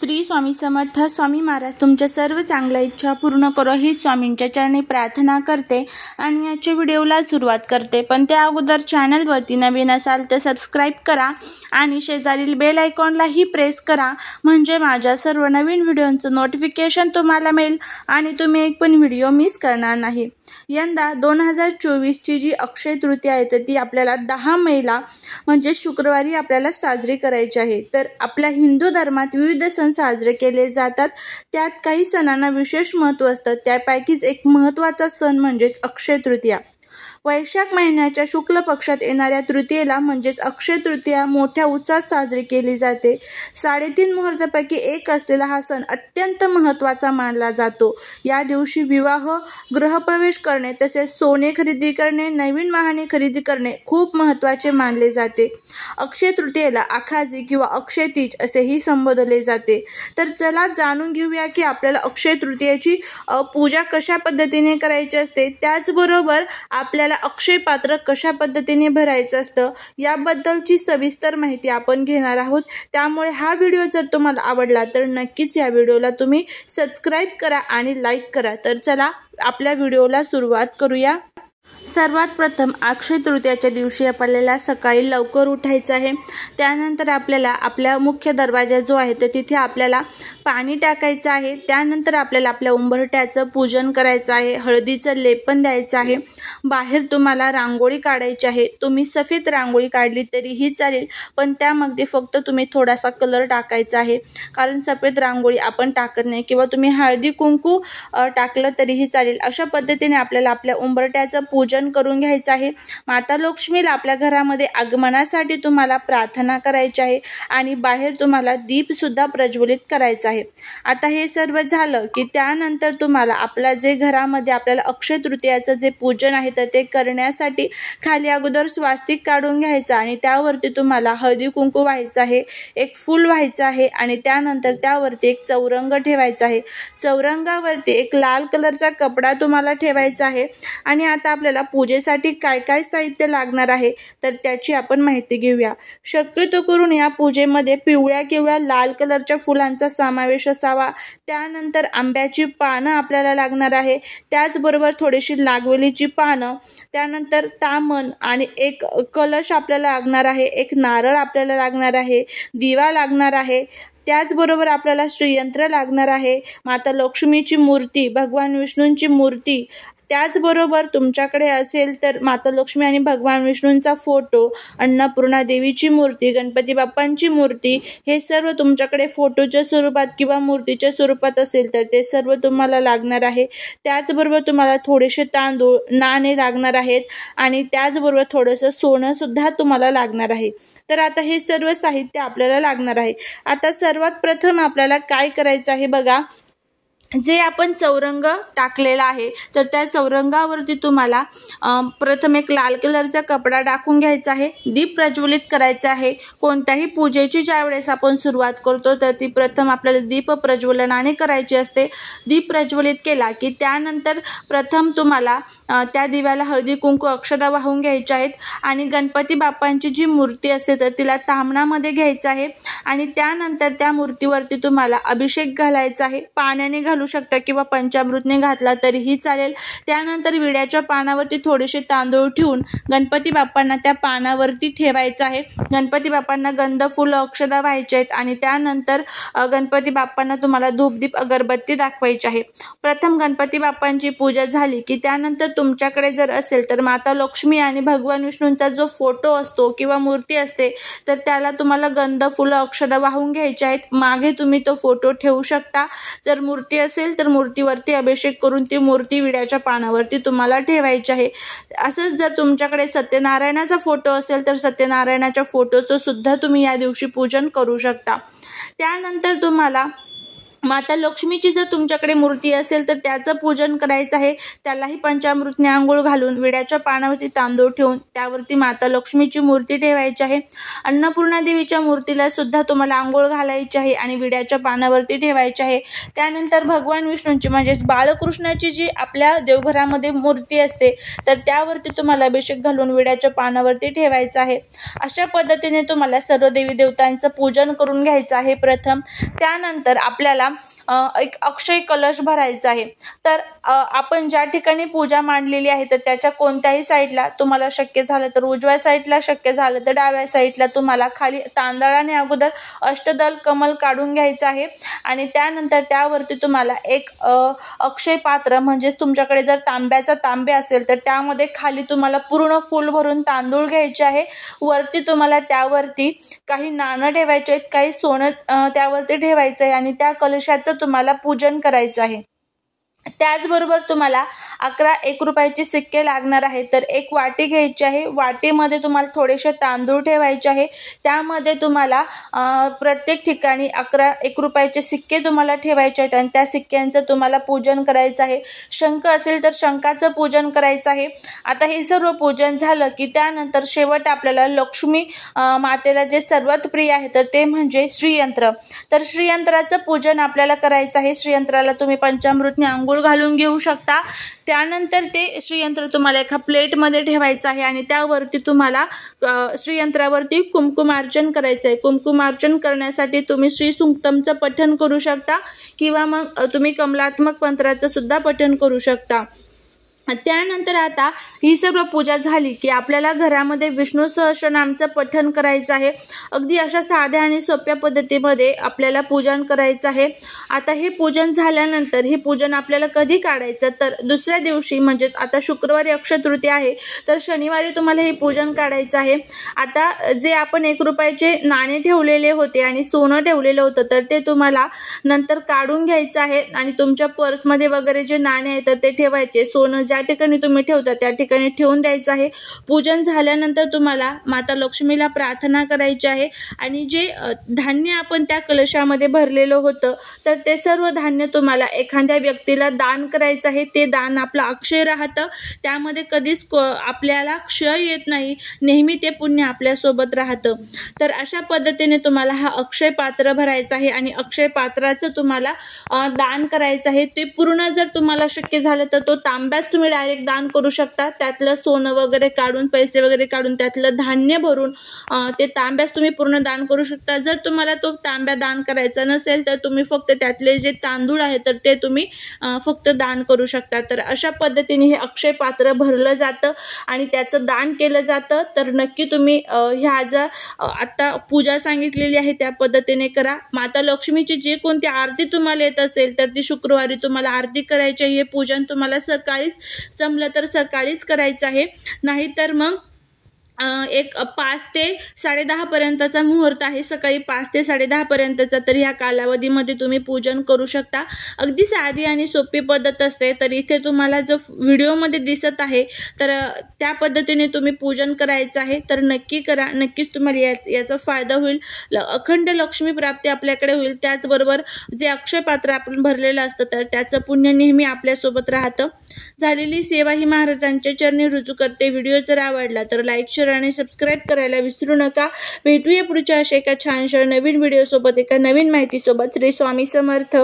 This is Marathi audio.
श्री स्वामी समर्थ. स्वामी महाराज तुमच्या सर्व चांगल्या इच्छा पूर्ण करो ही स्वामींच्या चरणी प्रार्थना करते आणि आजच्या व्हिडिओला सुरुवात करते. पण त्या अगोदर चॅनलवरती नवीन असाल तर सबस्क्राईब करा आणि शेजारील बेल आयकॉनलाही प्रेस करा, म्हणजे माझ्या सर्व नवीन व्हिडिओंचं नोटिफिकेशन तुम्हाला मिळेल आणि तुम्ही एक पण व्हिडिओ मिस करणार नाही. यंदा 2024ची जी अक्षय तृतीया आहे तर ती आपल्याला 10 मेला म्हणजे शुक्रवारी आपल्याला साजरी करायची आहे. तर आपल्या हिंदू धर्मात विविध सण साजरे केले जातात. त्यात काही सणांना विशेष महत्त्व असतं. त्यापैकीच एक महत्त्वाचा सण म्हणजेच अक्षय तृतीया. वैशाख महिन्याच्या शुक्ल पक्षात येणाऱ्या तृतीयेला म्हणजेच अक्षय तृतीया मोठ्या उत्साहात साजरी केली जाते. 3.5 मुहूर्तापैकी एक असलेला हा सण अत्यंत महत्त्वाचा मानला जातो. या दिवशी विवाह, गृहप्रवेश करणे तसेच सोने खरेदी करणे, नवीन वाहने खरेदी करणे खूप महत्त्वाचे मानले जाते. अक्षय तृतीयेला आखाजी किंवा अक्षय तीज असेही संबोधले जाते. तर चला जाणून घेऊया की आपल्याला अक्षय तृतीयेची पूजा कशा पद्धतीने करायची असते, त्याचबरोबर आपल्याला अक्षय पात्र कशा पद्धतीने भरायचं असतं याबद्दलची सविस्तर माहिती आपण घेणार आहोत. त्यामुळे हा व्हिडिओ जर तुम्हाला आवडला तर नक्कीच या व्हिडिओला तुम्ही सबस्क्राईब करा आणि लाईक करा. तर चला आपल्या व्हिडिओला सुरुवात करूया. सर्वात प्रथम अक्षय तृतीयाच्या दिवशी आपल्याला सकाळी लवकर उठायचं आहे. त्यानंतर आपल्याला आपल्या मुख्य दरवाजा जो आहे तर तिथे आपल्याला पाणी टाकायचं आहे. त्यानंतर आपल्याला आपल्या उंबरठ्याचं पूजन करायचं आहे. हळदीचं लेपन द्यायचं आहे. बाहेर तुम्हाला रांगोळी काढायची आहे. तुम्ही सफेद रांगोळी काढली तरीही चालेल, पण त्यामध्ये फक्त तुम्ही थोडासा कलर टाकायचा आहे, कारण सफेद रांगोळी आपण टाकत नाही. किंवा तुम्ही हळदी कुंकू टाकलं तरीही चालेल. अशा पद्धतीने आपल्याला आपल्या उंबरठ्याचं पूजन करून घ्यायचं आहे. माता लक्ष्मीला आपल्या घरामध्ये आगमनासाठी तुम्हाला प्रार्थना करायची आहे आणि बाहेर तुम्हाला दीप सुद्धा प्रज्वलित करायचा आहे. आता हे सर्व झालं की त्यानंतर तुम्हाला आपल्या जे घरामध्ये आपल्याला अक्षय तृतीयाचं जे पूजन आहे तर ते करण्यासाठी खाली अगोदर स्वास्तिक काढून घ्यायचं आणि त्यावरती तुम्हाला हळदी कुंकू व्हायचं आहे, एक फूल व्हायचं आहे आणि त्यानंतर त्यावरती एक चौरंग ठेवायचा आहे. चौरंगावरती एक लाल कलरचा कपडा तुम्हाला ठेवायचा आहे. आणि आता आपल्याला पूजेसाठी काय काय साहित्य लागणार आहे तर त्याची आपण माहिती घेऊया. शक्यतो करून या पूजेमध्ये पिवळ्या किंवा लाल कलरच्या फुलांचा समावेश असावा. त्यानंतर आंब्याची पानं आपल्याला लागणार आहे. त्याचबरोबर थोडीशी लागवलीची पानं, त्यानंतर तामण आणि एक कलश आपल्याला लागणार आहे. एक नारळ आपल्याला लागणार आहे. दिवा लागणार आहे. त्याचबरोबर आपल्याला श्रीयंत्र लागणार आहे. माता लक्ष्मीची मूर्ती, भगवान विष्णूंची मूर्ती, त्याचबरोबर तुमच्याकडे असेल तर माता लक्ष्मी आणि भगवान विष्णूंचा फोटो, अन्नपूर्णा देवीची मूर्ती, गणपती बाप्पांची मूर्ती, हे सर्व तुमच्याकडे फोटोच्या स्वरूपात किंवा मूर्तीच्या स्वरूपात असेल तर ते सर्व तुम्हाला लागणार आहे. त्याचबरोबर तुम्हाला थोडेसे तांदूळ, नाणे लागणार आहेत आणि त्याचबरोबर थोडंसं सोनं सुद्धा तुम्हाला लागणार आहे. तर आता हे सर्व साहित्य आपल्याला लागणार आहे. आता सर्वात प्रथम आपल्याला काय करायचं आहे बघा, जे आपण चौरंग टाकलेला आहे तर त्या चौरंगावरती तुम्हाला प्रथम एक लाल कलरचा कपडा टाकून घ्यायचा आहे. दीप प्रज्वलित करायचा आहे. कोणत्याही पूजेची ज्यावेळेस आपण सुरुवात करतो तर ती प्रथम आपल्याला दीप प्रज्वलनाने करायची असते. दीप प्रज्वलित केला की त्यानंतर प्रथम तुम्हाला त्या दिव्याला हळदी कुंकू अक्षता वाहून घ्यायच्या आहेत आणि गणपती बाप्पांची जी मूर्ती असते तर तिला ताम्हणामध्ये घ्यायचं आहे आणि त्यानंतर त्या मूर्तीवरती तुम्हाला अभिषेक घालायचा आहे. पाण्याने घालू शकता किंवा पंचामृतने घातला तरीही चालेल. त्यानंतर विड्याच्या पानावरती थोडेसे तांदूळ ठेवून गणपती बाप्पांना त्या पानावरती ठेवायचं आहे. गणपती बाप्पांना गंध, फुलं, अक्षता व्हायचे आहेत आणि त्यानंतर गणपती बाप्पांना तुम्हाला धूपदीप अगरबत्ती दाखवायची आहे. प्रथम गणपती बाप्पांची पूजा झाली की त्यानंतर तुमच्याकडे जर असेल तर माता लक्ष्मी आणि भगवान विष्णूंचा जो फोटो असतो किंवा मूर्ती असते तर त्याला तुम्हाला गंध, फुलं, अक्षता वाहून घ्यायच्या आहेत. मागे तुम्ही तो फोटो ठेवू शकता. जर मूर्ती असेल तर मूर्तीवरती अभिषेक करून ती मूर्ती विड्याच्या पानावरती तुम्हाला ठेवायची आहे. असंच जर तुमच्याकडे सत्यनारायणाचा फोटो असेल तर सत्यनारायणाच्या फोटोचं सुद्धा तुम्ही या दिवशी पूजन करू शकता. त्यानंतर तुम्हाला माता लक्ष्मीची जर तुमच्याकडे मूर्ती असेल तर त्याचं पूजन करायचं आहे। त्यालाही पंचामृतने आंघोळ घालून विड्याच्या पानावरती तांदूळ ठेवून त्यावरती माता लक्ष्मीची मूर्ती ठेवायची आहे। अन्नपूर्णा देवीच्या मूर्तीला सुद्धा तुम्हाला आंघोळ घालायची आहे आणि विड्याच्या पानावरती ठेवायची आहे। त्यानंतर भगवान विष्णूंची म्हणजेच बाळकृष्णाची जी आपल्या देवघरामध्ये मूर्ती असते तर त्यावरती तुम्हाला अभिषेक घालून विड्याच्या पानावरती ठेवायचं आहे। अशा पद्धतीने तुम्हाला सर्व देवी देवतांचं पूजन करून घ्यायचं आहे प्रथम। त्यानंतर आपल्याला एक अक्षय कलश भरायचा आहे। तर आपण ज्या ठिकाणी पूजा मांडलेली आहे तर त्याच्या कोणत्याही साईडला तुम्हाला शक्य झालं तर उजव्या साईडला, शक्य झालं तर डाव्या साईडला तुम्हाला खाली तांदळाने अगोदर अष्टदल कमल काढून घ्यायचं आहे आणि त्यानंतर त्यावरती तुम्हाला एक अक्षय पात्र म्हणजेच तुमच्याकडे जर तांब्याचा तांबे असेल तर त्यामध्ये खाली तुम्हाला पूर्ण फुल भरून तांदूळ घ्यायचे आहे। वरती तुम्हाला त्यावरती काही नाणं ठेवायचे आहेत, काही सोनं त्यावरती ठेवायचं आहे आणि त्या कलशाचं तुम्हाला पूजन करायचं आहे। त्याचबरोबर तुम्हाला 11 1 रुपयाचे सिक्के लागणार आहे। तर एक वाटी घ्यायची आहे, वाटीमध्ये तुम्हाला थोडेसे तांदूळ ठेवायचे आहे, त्यामध्ये तुम्हाला प्रत्येक ठिकाणी 11 1 रुपयाचे सिक्के तुम्हाला ठेवायचे आहेत आणि त्या सिक्क्यांचं तुम्हाला पूजन करायचं आहे। शंख असेल तर शंखाचं पूजन करायचं आहे। आता हे सर्व पूजन झालं की त्यानंतर शेवट आपल्याला लक्ष्मी मातेला जे सर्वात प्रिय आहे तर ते म्हणजे श्रीयंत्र। तर श्रीयंत्राचं पूजन आपल्याला करायचं आहे। श्रीयंत्राला तुम्ही पंचामृतने आंघोळ घालून घेऊ शकता। त्यानंतर ते श्रीयंत्र तुम्हाला एका प्लेटमध्ये ठेवायचं आहे आणि त्यावरती तुम्हाला श्रीयंत्रावरती कुमकुमार्चन करायचं आहे। कुमकुमार्चन करण्यासाठी तुम्ही श्री सूक्तमचं पठण करू शकता किंवा मग तुम्ही कमलात्मक मंत्राचं सुद्धा पठण करू शकता। त्यानंतर आता ही सर्व पूजा झाली की आपल्याला घरामध्ये विष्णू सहस्रनामचं पठण करायचं आहे। अगदी अशा साध्या आणि सोप्या पद्धतीमध्ये आपल्याला पूजन करायचं आहे। आता हे पूजन झाल्यानंतर हे पूजन आपल्याला कधी काढायचं तर दुसऱ्या दिवशी म्हणजेच आता शुक्रवारी अक्षय तृतीया आहे तर शनिवारी तुम्हाला हे पूजन काढायचं आहे। आता जे आपण 1 रुपयाचे नाणे ठेवलेले होते आणि सोनं ठेवलेलं होतं तर ते तुम्हाला नंतर काढून घ्यायचं आहे आणि तुमच्या पर्समध्ये वगैरे जे नाणे आहे तर ते ठेवायचे। सोनं ज्या ठिकाणी तुम्ही ठेवता त्या ठिकाणी ठेवून द्यायचं आहे। पूजन झाल्यानंतर तुम्हाला माता लक्ष्मीला प्रार्थना करायची आहे आणि जे धान्य आपण त्या कलशामध्ये भरलेलं होतं तर ते सर्व धान्य तुम्हाला एखाद्या व्यक्तीला दान करायचं आहे। ते दान आपलं अक्षय राहतं, त्यामध्ये कधीच आपल्याला क्षय येत नाही, नेहमी ते पुण्य आपल्यासोबत राहतं। तर अशा पद्धतीने तुम्हाला हा अक्षय पात्र भरायचं आहे आणि अक्षय पात्राचं तुम्हाला दान करायचं आहे। ते पूर्ण जर तुम्हाला शक्य झालं तर तो तांब्याच तुम्ही डायरेक्ट दान करू शकता। त्यातलं सोनं वगैरे काढून, पैसे वगैरे काढून, त्यातलं धान्य भरून ते तांब्यास तुम्ही पूर्ण दान करू शकता। जर तुम्हाला तो तांब्या दान करायचा नसेल तर तुम्ही फक्त त्यातले जे तांदूळ आहे तर ते तुम्ही फक्त दान करू शकता। तर अशा पद्धतीने हे अक्षय पात्र भरलं जातं आणि त्याचं दान केलं जातं। तर नक्की तुम्ही ह्या ज्या आता पूजा सांगितलेली आहे त्या पद्धतीने करा। माता लक्ष्मीची जे कोणती आरती तुम्हाला येत असेल तर ती शुक्रवारी तुम्हाला आरती करायची आहे। हे पूजन तुम्हाला सकाळीच जमलं तर सकाळीच करायचं आहे, नाहीतर मग एक 5 ते 10:30 पर्यंतचा मुहूर्त आहे, सकाळी 5 ते 10:30 पर्यंतचा। तर ह्या कालावधीमध्ये तुम्ही पूजन करू शकता। अगदी साधी आणि सोपी पद्धत असते। तर इथे तुम्हाला जो व्हिडिओमध्ये दिसत आहे तर त्या पद्धतीने तुम्ही पूजन करायचं आहे। तर नक्की करा, नक्कीच तुम्हाला याचा फायदा होईल। अखंड लक्ष्मी प्राप्ती आपल्याकडे होईल। त्याचबरोबर जे अक्षय पात्र आपण भरलेलं असतं तर त्याचं पुण्य नेहमी आपल्यासोबत राहतं। झालेली सेवा ही महाराजांच्या चरणी रुजू करते। व्हिडिओ जर आवडला तर लाईक, शेअर आणि सबस्क्राईब करायला विसरू नका। भेटूया पुढच्या अशा एका छानशा नवीन व्हिडिओ सोबत, एका नवीन माहिती सोबत। श्री स्वामी समर्थ।